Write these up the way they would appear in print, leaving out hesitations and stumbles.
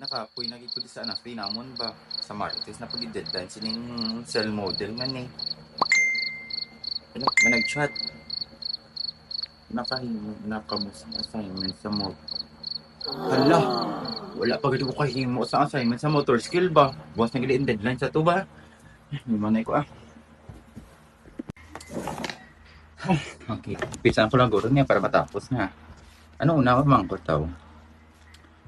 nakapoy na gid ko sa anak tinamon ba sa Martes na pag-deadline sining cell model nga ni. Manag-chat nakahimo na kamo sa assignment sa mo. Hala, wala pa gid ko kahimo sa assignment sa motor skill ba. Buwas na gid ang deadline sa to ba. Hindi man ko Okay, pisan ko lang guro niya para matapos na. Ano una ko man ko taw?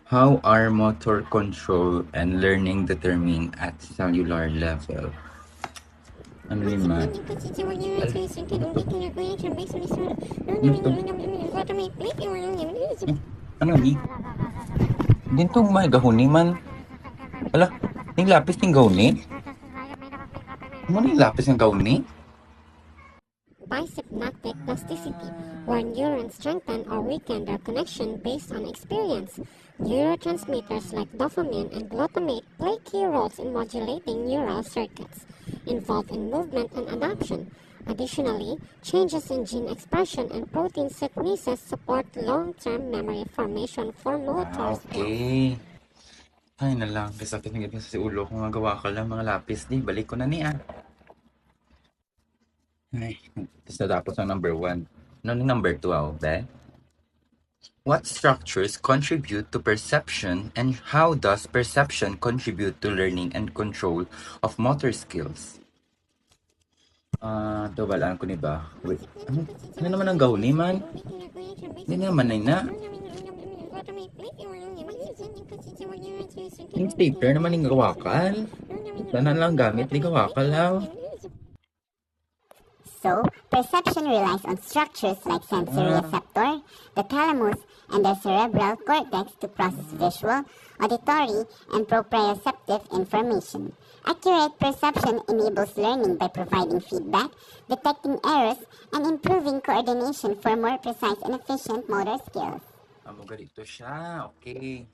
How are motor control and learning determined at cellular level? Ano yun, man? Ano ni? Dito may gahuni man. Wala, ning lapis ning gahuni? Ano ning lapis ng gahuni? Bisynaptic plasticity, where neurons strengthen or weaken their connection based on experience. Neurotransmitters like dopamine and glutamate play key roles in modulating neural circuits involved in movement and adaptation. Additionally, changes in gene expression and protein synthesis support long-term memory formation for motor skills. Okay. Ay na lang, kasi sakit na sa si ulo kung magawa ka lang mga lapis di. Balik ko na niya. Ay, tapos natapos ang number 1. Ano yung number 2, be? What structures contribute to perception and how does perception contribute to learning and control of motor skills? Ito balaan ko ni ba? Wait, ano naman ang gawin man? Hindi naman ay na. Yung stapler naman yung gawakan. Sana lang gamit ni gawakan lang. So, perception relies on structures like sensory receptor, the thalamus, and the cerebral cortex to process visual, auditory, and proprioceptive information. Accurate perception enables learning by providing feedback, detecting errors, and improving coordination for more precise and efficient motor skills. Amo ganito siya, okay.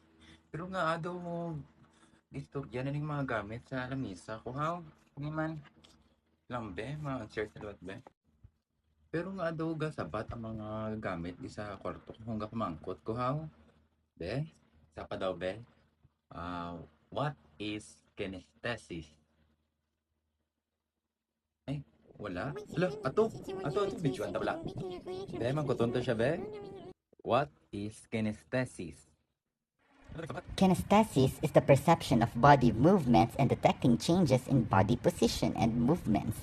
Pero nga daw mo, dito, yan na yung mga gamit sa lamisa ko, ha? Hindi man. Lang be, mga share sa luwat be. Pero nga daw sabat ang mga gamit di sa kwarto kung nga kumangkot ko haw. Be, isa pa daw be. What is kinesthesis? Ay, wala. Hala, ato, bijuan ta wala. Be, magkuton to siya be. What is kinesthesis? Kinesthesis is the perception of body movements and detecting changes in body position and movements.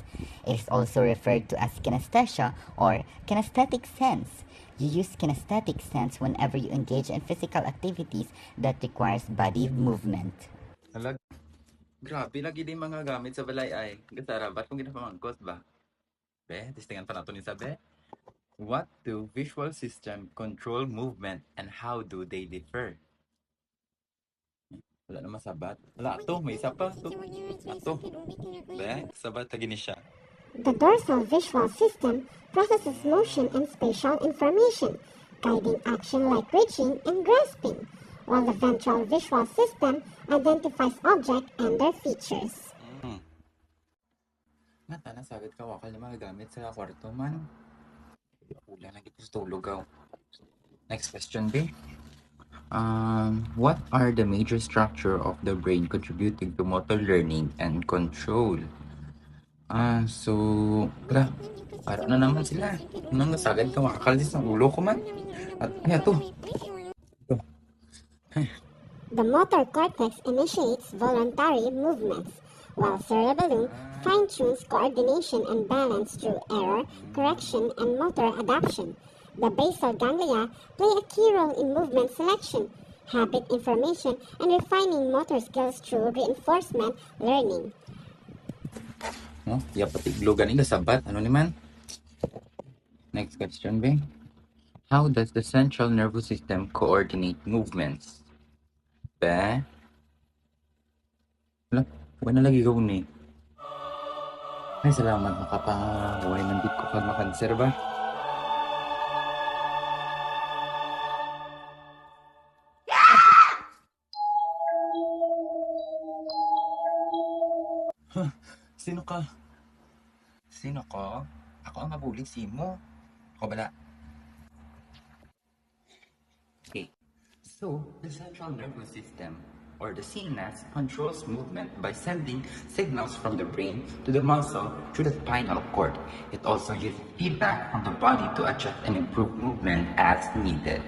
It is also referred to as kinesthesia or kinesthetic sense. You use kinesthetic sense whenever you engage in physical activities that requires body movement. Grabe lagi din mga gamit sa balay ay. Gasara, ba't kung ginapamangkot ba? Be, testingan pa nato ni Sabe. What do visual system control movement and how do they differ? Wala naman sabat. Wala to, may isa pa. Ato. Be, sabat tagi ni siya. The dorsal visual system processes motion and spatial information, guiding action like reaching and grasping, while the ventral visual system identifies objects and their features. Nata na sagad ka wakal na mga gamit sa kwarto man. Ulan lagi po sa tulugaw. Next question, be. What are the major structure of the brain contributing to motor learning and control? So, para na naman sila. Nang nasagad ka makakalis ng ulo ko man. At to. The motor cortex initiates voluntary movements, while cerebellum fine-tunes coordination and balance through error, correction, and motor adaptation. The basal ganglia play a key role in movement selection, habit information, and refining motor skills through reinforcement learning. No? Ya pati glogan ina sabat. Ano naman? Next question, be. How does the central nervous system coordinate movements? Be? Wala na lagi ko ni. Ay, salamat makapahuay ng bit ko kag makanserba. Sino ka? Sino ko? Ako ang mabulig si mo. Ako bala. Okay. So, the central nervous system or the CNS, controls movement by sending signals from the brain to the muscle through the spinal cord. It also uses feedback from the body to adjust and improve movement as needed.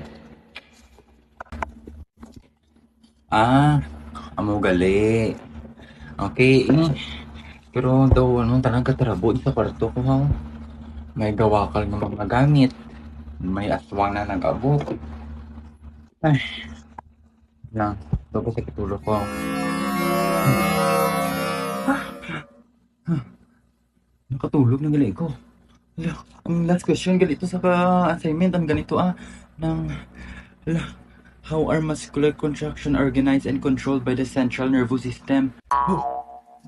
Amo gali. Okay, pero daw talaga tarabo sa kwarto ko ha. May gawakal ng mga gamit. May aswang na nag-abot. Ay, lang. Bago sa kitulog ko. Nakatulog na gali ko. Ang last question gali ito sa assignment. Ang ganito ng how are muscular contraction organized and controlled by the central nervous system?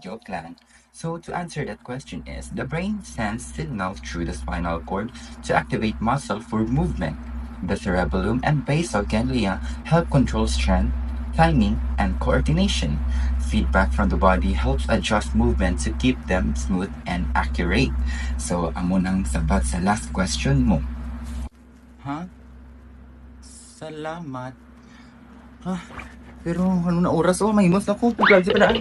Joke lang. So to answer that question is, the brain sends signals through the spinal cord to activate muscle for movement. The cerebellum and basal ganglia help control strength, timing, and coordination. Feedback from the body helps adjust movement to keep them smooth and accurate. So, amo nang sabat sa last question mo. Salamat. Pero ano na oras? Mahimos na ko. Paglalsi pa na.